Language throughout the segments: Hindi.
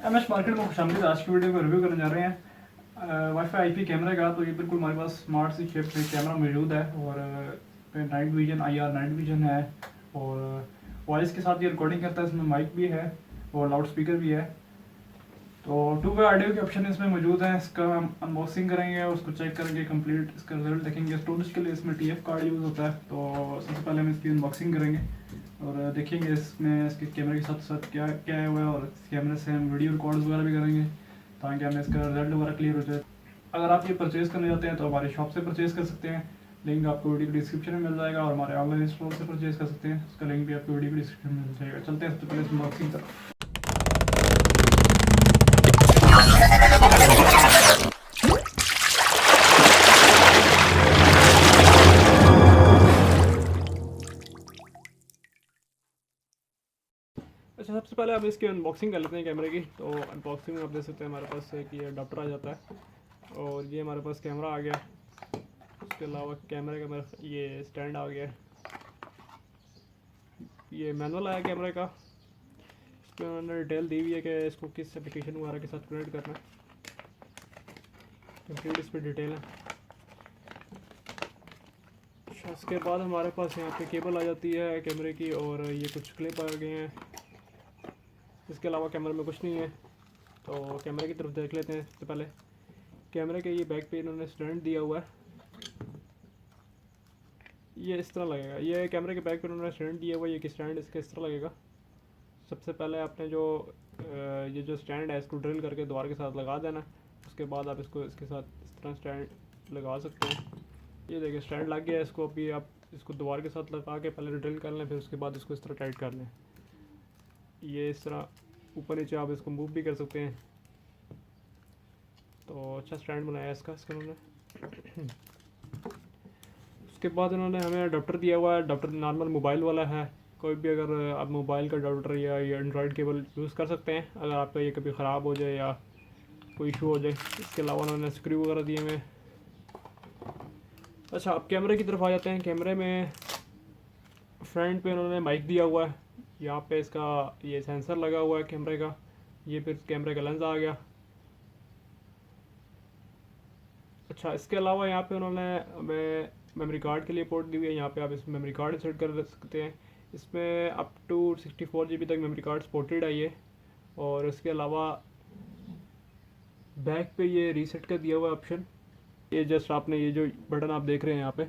एमएच मार्केट में खुशामदीद। आज की वीडियो को रिव्यू करने जा रहे हैं वाईफाई आईपी कैमरे का। तो ये बिल्कुल हमारे पास स्मार्ट सी शेप में कैमरा मौजूद है और night vision IR night vision है और वॉइस के साथ ये रिकॉर्डिंग करता है। इसमें माइक भी है और लाउड स्पीकर भी है। तो 2 वे ऑडियो के ऑप्शन इसमें मौजूद हैं। इसका हम अनबॉक्सिंग करेंगे और उसको चेक करेंगे, कंप्लीट इसका रिजल्ट देखेंगे। स्टोरेज के लिए इसमें टीएफ कार्ड यूज़ होता है। तो सबसे पहले हम इसकी अनबॉक्सिंग करेंगे और देखेंगे इसमें इसके कैमरे के साथ साथ क्या क्या है हुआ है, और इस कैमरे से हम वीडियो रिकॉर्ड्स वगैरह भी करेंगे ताकि हमें इसका रिजल्ट वगैरह क्लियर हो जाए। अगर आप ये परचेज़ करने जाते हैं तो हमारी शॉप से परचेज़ कर सकते हैं, लिंक आपको वीडियो के डिस्क्रिप्शन में मिल जाएगा। और हमारे ऑनलाइन स्टोर से परचेज़ कर सकते हैं, उसका लिंक भी आपको वीडियो के डिस्क्रिप्शन में मिल जाएगा। चलते हैं सबसे पहले अनबॉक्सिंग तरफ। अच्छा, सबसे पहले आप इसकी अनबॉक्सिंग कर लेते हैं कैमरे की। तो अनबॉक्सिंग में आप देख सकते हैं हमारे पास एक ये अडाप्टर आ जाता है और ये हमारे पास कैमरा आ गया। उसके अलावा कैमरे का मेरा ये स्टैंड आ गया। ये मैनुअल आया कैमरे का। इसके अंदर डिटेल दी हुई है कि इसको किस एप्लीकेशन वगैरह के साथ कनेक्ट करना है। कंप्लीट इस पर डिटेल है। अच्छा, इसके बाद हमारे पास यहाँ पे केबल आ जाती है कैमरे की और ये कुछ क्लिप आ गए हैं। इसके अलावा कैमरे में कुछ नहीं है। तो कैमरे की तरफ देख लेते हैं। सबसे पहले कैमरे के ये बैक पे इन्होंने स्टैंड दिया हुआ है। ये इस तरह लगेगा। ये कैमरे के बैक पे उन्होंने स्टैंड दिया हुआ है। ये कि स्टैंड इसका इस तरह लगेगा। सबसे पहले आपने जो ये जो स्टैंड है इसको ड्रिल करके द्वार के साथ लगा देना। उसके बाद आप इसको इसके साथ इस तरह स्टैंड लगा सकते हैं। ये देखिए स्टैंड लग गया है। इसको अभी आप इसको द्वार के साथ लगा के पहले ड्रिल कर लें, फिर उसके बाद इसको इस तरह टाइट कर लें। ये इस तरह ऊपर नीचे आप इसको मूव भी कर सकते हैं। तो अच्छा स्टैंड बनाया है इसका उन्होंने। उसके बाद उन्होंने हमें अडाप्टर दिया हुआ है। अडाप्टर नॉर्मल मोबाइल वाला है। कोई भी अगर आप मोबाइल का अडाप्टर या ये एंड्रॉयड केबल यूज़ कर सकते हैं अगर आपका ये कभी ख़राब हो जाए या कोई इशू हो जाए। इसके अलावा उन्होंने स्क्रू वगैरह दिए हुए। अच्छा, अब कैमरे की तरफ आ जाते हैं। कैमरे में फ्रंट पे उन्होंने माइक दिया हुआ है। यहाँ पे इसका ये सेंसर लगा हुआ है कैमरे का। ये फिर कैमरे का लेंस आ गया। अच्छा, इसके अलावा यहाँ पे उन्होंने हमें मेमोरी कार्ड के लिए पोर्ट दी हुई है। यहाँ पे आप इस मेमोरी कार्ड इंसर्ट कर सकते हैं। इसमें अप टू 64 GB तक मेमोरी कार्ड सपोर्टेड है ये। और इसके अलावा बैक पे ये रीसेट का दिया हुआ है ऑप्शन। ये जस्ट आपने ये जो बटन आप देख रहे हैं यहाँ पे,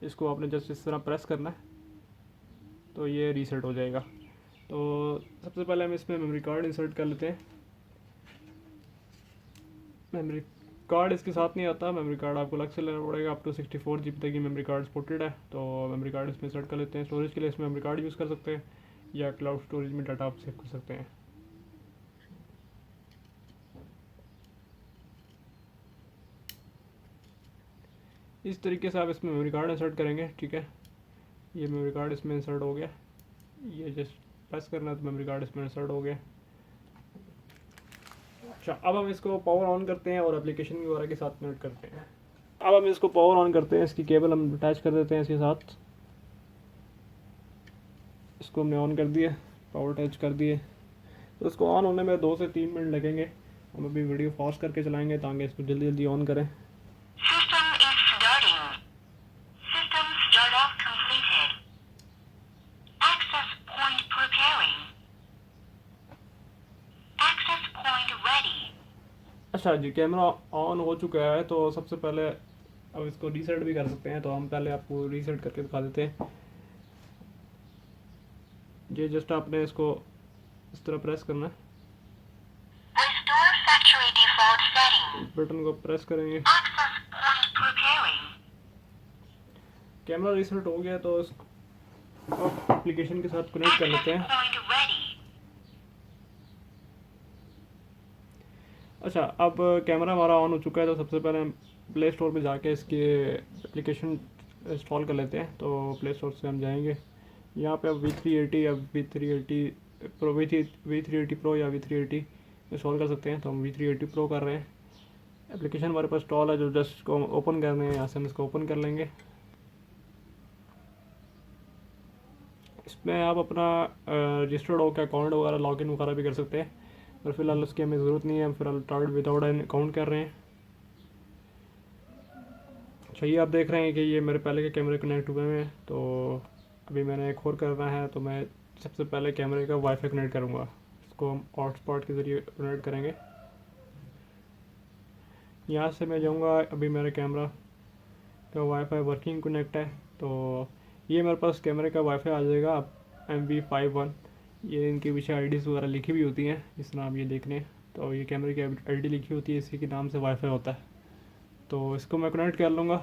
इसको आपने जस्ट इस तरह प्रेस करना है तो ये रीसेट हो जाएगा। तो सबसे पहले हम इसमें मेमोरी कार्ड इंसर्ट कर लेते हैं। मेमोरी कार्ड इसके साथ नहीं आता, मेमोरी कार्ड आपको अलग से लेना पड़ेगा। अप टू 64 GB तक की मेमोरी कार्ड सपोर्टेड है। तो मेमोरी कार्ड इसमें इंसर्ट कर लेते हैं। स्टोरेज के लिए इसमें मेमोरी कार्ड यूज़ कर सकते हैं या क्लाउड स्टोरेज में डाटा आप सेव कर सकते हैं। इस तरीके से आप इसमें मेमोरी कार्ड इंसर्ट करेंगे। ठीक है, ये मेमोरी कार्ड इसमें इंसर्ट हो गया। ये जस्ट प्रेस करना तो मेमोरी कार्ड इसमें इंसर्ट हो गया। अच्छा, अब हम इसको पावर ऑन करते हैं और एप्लीकेशन वगैरह के साथ कनेक्ट करते हैं। अब हम इसको पावर ऑन करते हैं। इसकी केबल हम अटैच कर देते हैं इसके साथ। इसको हमने ऑन कर दिया, पावर अटैच कर दिए। तो इसको ऑन होने में 2 से 3 मिनट लगेंगे। हम अभी वीडियो फास्ट करके चलाएंगे ताकि इसको जल्दी जल्दी ऑन करें। अच्छा जी, कैमरा ऑन हो चुका है। तो सबसे पहले अब इसको रीसेट भी कर सकते हैं। तो हम पहले आपको रीसेट करके दिखा देते हैं। ये जस्ट आपने इसको इस तरह प्रेस करना है। इस बटन को प्रेस करेंगे, कैमरा रीसेट हो गया। तो इसको एप्लीकेशन के साथ कनेक्ट कर लेते हैं। अच्छा, अब कैमरा हमारा ऑन हो चुका है। तो सबसे पहले हम प्ले स्टोर पे जाके इसके एप्लीकेशन इंस्टॉल कर लेते हैं। तो प्ले स्टोर से हम जाएंगे। यहाँ पे अब V380 या V380 प्रो V380 प्रो या V380 इंस्टॉल कर सकते हैं। तो हम V380 प्रो कर रहे हैं। एप्लीकेशन हमारे पास इंस्टॉल है। जो जस्ट इसको ओपन करने हैं, यहाँ से हम इसको ओपन कर लेंगे। इसमें आप अपना रजिस्टर्ड होकर अकाउंट वगैरह लॉगिन वगैरह भी कर सकते हैं। पर फ़िलहाल उसकी हमें ज़रूरत नहीं है, हम फ़िलहाल स्टार्ट विदाउट अकाउंट कर रहे हैं। अच्छा, ये आप देख रहे हैं कि ये मेरे पहले के कैमरे कनेक्ट हुए हैं, तो अभी मैंने एक और करना है, तो मैं सबसे पहले कैमरे का वाईफाई कनेक्ट करूँगा। इसको हम हॉटस्पॉट के ज़रिए कनेक्ट करेंगे। यहाँ से मैं जाऊँगा, अभी मेरे कैमरा का वाईफाई वर्किंग कनेक्ट है, तो ये मेरे पास कैमरे का वाईफाई आ जाएगा MV51। ये इनके पीछे आईडीज़ वगैरह लिखी भी होती हैं, जिस तरह आप ये देख रहे हैं, तो ये कैमरे की आईडी लिखी होती है, इसी के नाम से वाईफाई होता है। तो इसको मैं कनेक्ट कर लूँगा।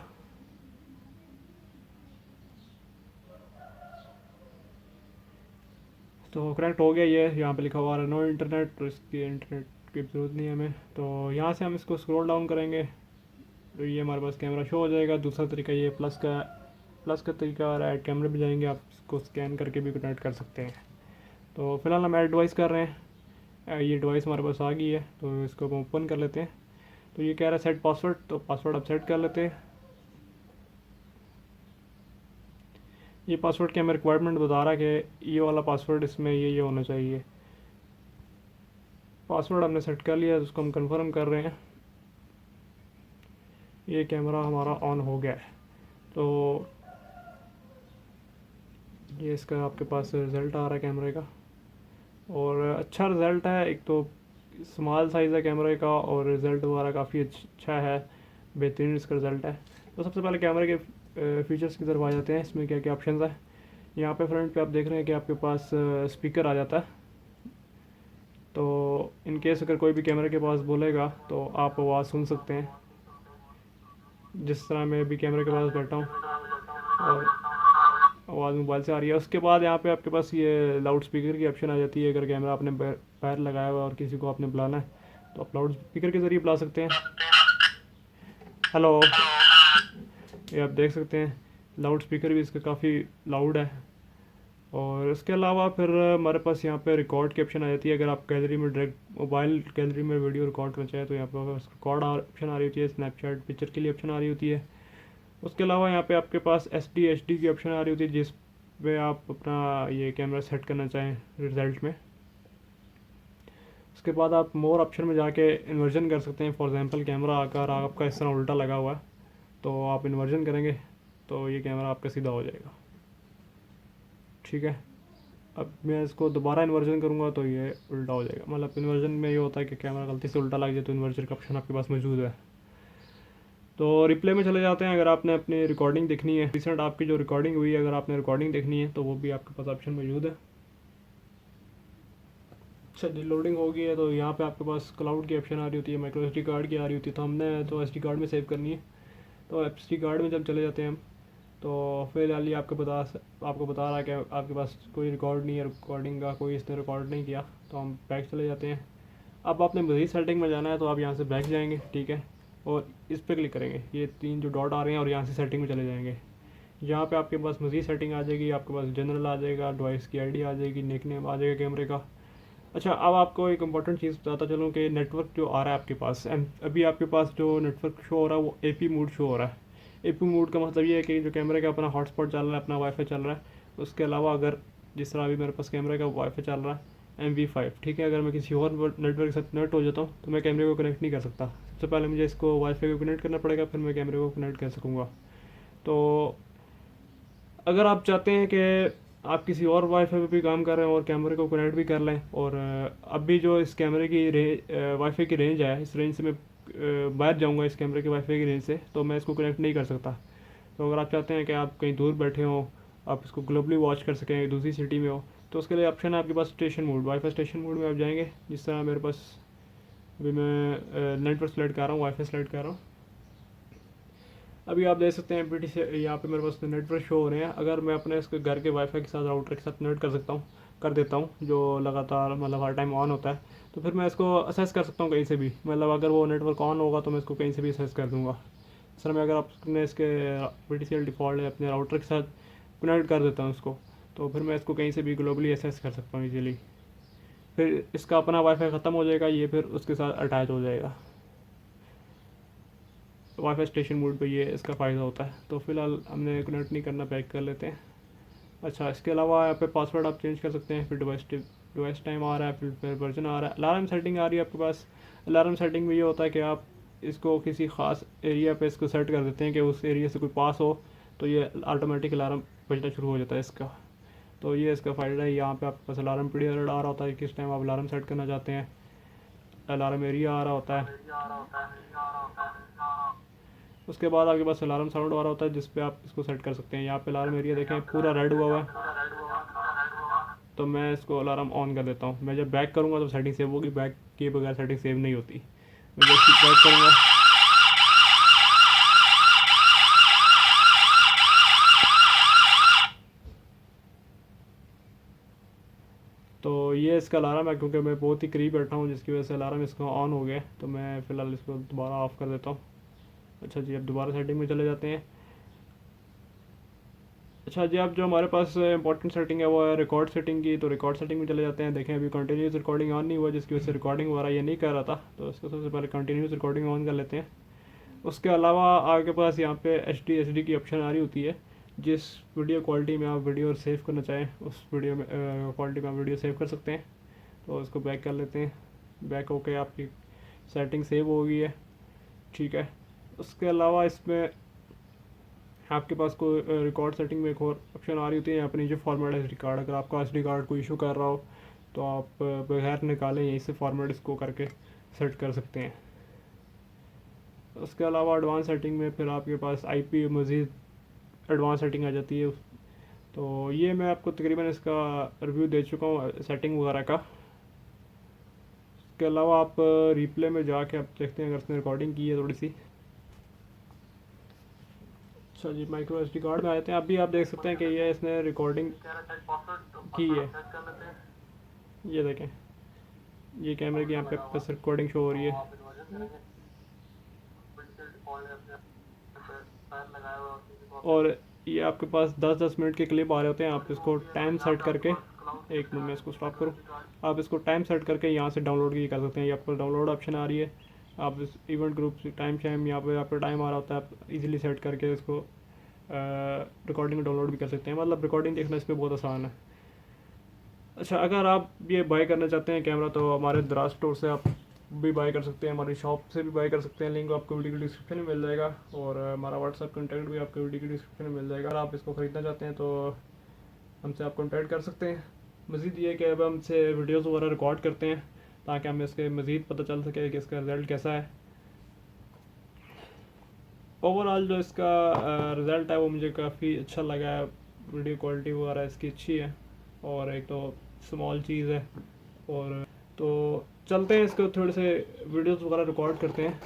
तो कनेक्ट हो गया, ये यहाँ पे लिखा हुआ है नो इंटरनेट, तो इसकी इंटरनेट की ज़रूरत नहीं है हमें। तो यहाँ से हम इसको स्क्रॉल डाउन करेंगे तो ये हमारे पास कैमरा शो हो जाएगा। दूसरा तरीका ये प्लस का तरीका आ रहा है, कैमरे पे जाएंगे, आप इसको स्कैन करके भी कनेक्ट कर सकते हैं। तो फिलहाल हम ऐड डिवाइस कर रहे हैं, ये डिवाइस हमारे पास आ गई है, तो इसको हम ओपन कर लेते हैं। तो ये कह रहा है सेट पासवर्ड, तो पासवर्ड आप सेट कर लेते हैं। ये पासवर्ड की हमें रिक्वायरमेंट बता रहा है कि ये वाला पासवर्ड इसमें ये होना चाहिए। पासवर्ड हमने सेट कर लिया है, उसको हम कंफर्म कर रहे हैं। ये कैमरा हमारा ऑन हो गया है, तो ये इसका आपके पास रिज़ल्ट आ रहा है कैमरे का, और अच्छा रिज़ल्ट है। एक तो स्मॉल साइज़ है कैमरे का, और रिज़ल्ट वगैरह काफ़ी अच्छा है, बेहतरीन इसका रिज़ल्ट है। तो सबसे पहले कैमरे के फीचर्स की तरफ आ जाते हैं, इसमें क्या क्या ऑप्शन है। यहाँ पे फ्रंट पे आप देख रहे हैं कि आपके पास स्पीकर आ जाता है, तो इन केस अगर कोई भी कैमरे के पास बोलेगा तो आप आवाज़ सुन सकते हैं, जिस तरह मैं भी कैमरे के पास बैठा हूँ और आवाज़ मोबाइल से आ रही है। उसके बाद यहाँ पे आपके पास ये लाउड स्पीकर की ऑप्शन आ जाती है। अगर कैमरा आपने पैर लगाया हुआ है और किसी को आपने बुलाना है, तो आप लाउड स्पीकर के ज़रिए बुला सकते हैं। हेलो, ये आप देख सकते हैं लाउड स्पीकर भी इसका काफ़ी लाउड है। और इसके अलावा फिर हमारे पास यहाँ पे रिकॉर्ड की ऑप्शन आ जाती है। अगर आप गैलरी में डायरेक्ट मोबाइल गैलरी में वीडियो रिकॉर्ड करना चाहें, तो यहाँ पे रिकॉर्ड ऑप्शन आ रही होती है। स्नैपचैट पिक्चर के लिए ऑप्शन आ रही होती है। उसके अलावा यहाँ पे आपके पास SD की ऑप्शन आ रही होती है, जिस पे आप अपना ये कैमरा सेट करना चाहें रिज़ल्ट में। उसके बाद आप मोर ऑप्शन में जाके इन्वर्जन कर सकते हैं। फॉर एग्जांपल कैमरा अगर आपका इस तरह उल्टा लगा हुआ है, तो आप इन्वर्जन करेंगे तो ये कैमरा आपका सीधा हो जाएगा। ठीक है, अब मैं इसको दोबारा इन्वर्जन करूँगा तो ये उल्टा हो जाएगा। मतलब इन्वर्जन में ये होता है कि कैमरा गलती से उल्टा लग जाए, तो इन्वर्जन का ऑप्शन आपके पास मौजूद है। तो रिप्ले में चले जाते हैं। अगर आपने अपनी रिकॉर्डिंग देखनी है, रिसेंट आपकी जो रिकॉर्डिंग हुई है, अगर आपने रिकॉर्डिंग देखनी है, तो वो भी आपके पास ऑप्शन मौजूद है। अच्छा, लोडिंग हो गई है, तो यहाँ पे आपके पास क्लाउड की ऑप्शन आ रही होती है, माइक्रो SD कार्ड की आ रही होती है। तो हमने तो SD कार्ड में सेव करनी है, तो SD कार्ड में जब चले जाते हैं हम, तो फिलहाल ये आपको बता रहा है कि आपके पास कोई रिकॉर्ड नहीं है, रिकॉर्डिंग का कोई इसने रिकॉर्ड नहीं किया। तो हम बैक चले जाते हैं। अब आपने मज़ीद सेटिंग में जाना है, तो आप यहाँ से बैक जाएंगे, ठीक है, और इस पर क्लिक करेंगे। ये 3 जो डॉट आ रहे हैं, और यहाँ से सेटिंग में चले जाएंगे। यहाँ पे आपके पास मज़ीद सेटिंग आ जाएगी। आपके पास जनरल आ जाएगा, डिवाइस की ID आ जाएगी, निकनेम आ जाएगा कैमरे का। अच्छा, अब आपको एक इंपॉर्टेंट चीज़ बताता चलूँ कि नेटवर्क जो आ रहा है आपके पास, अभी आपके पास जो नेटवर्क शो हो रहा है वो AP मोड शो हो रहा है। AP मोड का मतलब ये है कि जो कैमरे का अपना हॉटस्पॉट चल रहा है, अपना वाईफाई चल रहा है, उसके अलावा अगर जिस तरह अभी मेरे पास कैमरे का वाईफाई चल रहा है MV5, ठीक है, अगर मैं किसी और नेटवर्क के साथ कनेक्ट हो जाता हूँ, तो मैं कैमरे को कनेक्ट नहीं कर सकता। सबसे पहले मुझे इसको वाईफाई को कनेक्ट करना पड़ेगा, फिर मैं कैमरे को कनेक्ट कर सकूँगा। तो अगर आप चाहते हैं कि आप किसी और वाईफाई पे भी काम कर रहे हैं और कैमरे को कनेक्ट भी कर लें, और अभी जो इस कैमरे की वाईफाई की रेंज है, इस रेंज से मैं बाहर जाऊंगा इस कैमरे के वाईफाई की रेंज से, तो मैं इसको कनेक्ट नहीं कर सकता। तो अगर आप चाहते हैं कि आप कहीं दूर बैठे हो, आप इसको ग्लोबली वॉच कर सकें, दूसरी सिटी में हो, तो उसके लिए ऑप्शन है आपके पास station mode. WiFi station mode में आप जाएंगे, जिस तरह मेरे पास अभी मैं नेटवर्क सेलेक्ट कर रहा हूँ, वाईफाई सेलेक्ट कर रहा हूँ। अभी आप देख सकते हैं PT से यहाँ पे मेरे पास नेटवर्क शो हो रहे हैं। अगर मैं अपने इसके घर के वाईफाई के साथ राउटर के साथ कनेक्ट कर देता हूँ, जो लगातार मतलब हर टाइम ऑन होता है, तो फिर मैं इसको असेस कर सकता हूँ कहीं से भी। मतलब अगर वो नेटवर्क ऑन होगा तो मैं इसको कहीं से भी असेस कर दूँगा। सर, मैं अगर आपने इसके PTCL डिफ़ॉल्ट है अपने राउटर के साथ कनेक्ट कर देता हूँ इसको, तो फिर मैं इसको कहीं से भी ग्लोबली असेस कर सकता हूँ ईजिली। फिर इसका अपना वाईफाई ख़त्म हो जाएगा, ये फिर उसके साथ अटैच हो जाएगा। वाईफाई स्टेशन मोड पे ये इसका फ़ायदा होता है। तो फिलहाल हमने कनेक्ट नहीं करना, बैक कर लेते हैं। अच्छा, इसके अलावा यहाँ पे पासवर्ड आप चेंज कर सकते हैं। फिर डिवाइस US टाइम आ रहा है, फिर वर्जन आ रहा है, अलार्म सेटिंग आ रही है आपके पास। अलार्म सेटिंग में ये होता है कि आप इसको किसी ख़ास एरिया पे इसको सेट कर देते हैं कि उस एरिया से कोई पास हो तो ये ऑटोमेटिक अलार्म बजना शुरू हो जाता है इसका। तो ये इसका फ़ायदा है। यहाँ पे आपके पास अलार्म पीरियड आ रहा होता है किस टाइम आप अलार्म सेट करना चाहते हैं, अलार्म एरिया आ रहा होता है। उसके बाद आपके पास अलार्म साउंड आ रहा होता है जिस पे आप इसको सेट कर सकते हैं। यहाँ पे अलार्म एरिया देखें पूरा रेड हुआ हुआ है, तो मैं इसको अलार्म ऑन कर देता हूँ। मैं जब बैक करूँगा तो सेटिंग सेव होगी, बैक किए बगैर सेटिंग सेव नहीं होती। मैं जब बैक करूँगा तो ये इसका अलार्म है, क्योंकि मैं बहुत ही करीब बैठा हूँ जिसकी वजह से अलार्म इसका ऑन हो गया। तो मैं फ़िलहाल इसको दोबारा ऑफ़ कर देता हूँ। अच्छा जी, अब दोबारा सेटिंग में चले जाते हैं। अच्छा जी, अब जो हमारे पास इंपॉर्टेंट सेटिंग है वो है रिकॉर्ड सेटिंग की। तो रिकॉर्ड सेटिंग में चले जाते हैं। देखें अभी कंटिन्यूस रिकॉर्डिंग ऑन नहीं हुआ जिसकी वजह से रिकॉर्डिंग वगैरह ये नहीं कर रहा था। तो इसको सबसे पहले कंटिन्यूस रिकॉर्डिंग ऑन कर लेते हैं। उसके अलावा आपके पास यहाँ पे HD की ऑप्शन आ रही होती है। जिस वीडियो क्वालिटी में आप वीडियो सेव करना चाहें उस वीडियो में क्वालिटी में आप वीडियो सेव कर सकते हैं। तो इसको बैक कर लेते हैं। बैक होके आपकी सेटिंग सेव हो गई है, ठीक है। उसके अलावा इसमें आपके पास कोई रिकॉर्ड सेटिंग में एक और ऑप्शन आ रही होती है। यहाँ पर नीचे फॉर्मेट SD कार्ड, अगर आपका SD कार्ड कोई इशू कर रहा हो तो आप बगैर निकाले यहीं से फॉर्मेट इसको करके सेट कर सकते हैं। उसके अलावा एडवांस सेटिंग में फिर आपके पास IP मज़ीद एडवांस सेटिंग आ जाती है। तो ये मैं आपको तकरीबन इसका रिव्यू दे चुका हूँ सेटिंग वगैरह का। इसके अलावा आप रिप्ले में जाके आप देखते हैं अगर इसने रिकॉर्डिंग की है थोड़ी सी। अच्छा जी, माइक्रो SD कार्ड में आते हैं। अभी आप देख सकते हैं कि ये इसने रिकॉर्डिंग की है। ये देखें, ये कैमरे की यहाँ पे बस रिकॉर्डिंग शो हो रही है। और ये आपके पास 10-10 मिनट के क्लिप आ रहे होते हैं। आप इसको टाइम सेट करके, एक मिनट में इसको स्टॉप करूँ, आप इसको टाइम सेट करके यहाँ से डाउनलोड भी कर सकते हैं। ये आपको डाउनलोड ऑप्शन आ रही है। आप इस इवेंट ग्रुप से टाइम यहाँ पे आपका टाइम आ रहा होता है, आप इजीली सेट करके इसको रिकॉर्डिंग डाउनलोड भी कर सकते हैं। मतलब रिकॉर्डिंग देखना इस पर बहुत आसान है। अच्छा, अगर आप ये बाय करना चाहते हैं कैमरा तो हमारे दराज स्टोर से आप भी बाय कर सकते हैं, हमारी शॉप से भी बाय कर सकते हैं। लिंक आपको वीडियो की डिस्क्रिप्शन में मिल जाएगा और हमारा व्हाट्सअप कॉन्टैक्ट भी आपको वीडियो की डिस्क्रिप्शन में मिल जाएगा। अगर आप इसको ख़रीदना चाहते हैं तो हमसे आप कॉन्टैक्ट कर सकते हैं। मज़ीद ये कि अब हमसे वीडियोज़ वगैरह रिकॉर्ड करते हैं ताकि हमें इसके मज़ीद पता चल सके कि इसका रिज़ल्ट कैसा है। ओवरऑल जो इसका रिज़ल्ट है वो मुझे काफ़ी अच्छा लगा है। वीडियो क्वालिटी वगैरह इसकी अच्छी है और एक तो स्मॉल चीज़ है। और तो चलते हैं इसको थोड़े से वीडियोस वगैरह रिकॉर्ड करते हैं।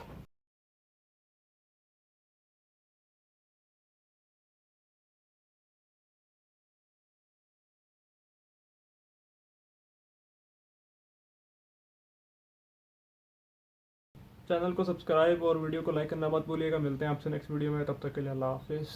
चैनल को सब्सक्राइब और वीडियो को लाइक करना मत भूलिएगा। मिलते हैं आपसे नेक्स्ट वीडियो में, तब तक के लिए अल्लाह हाफिज़।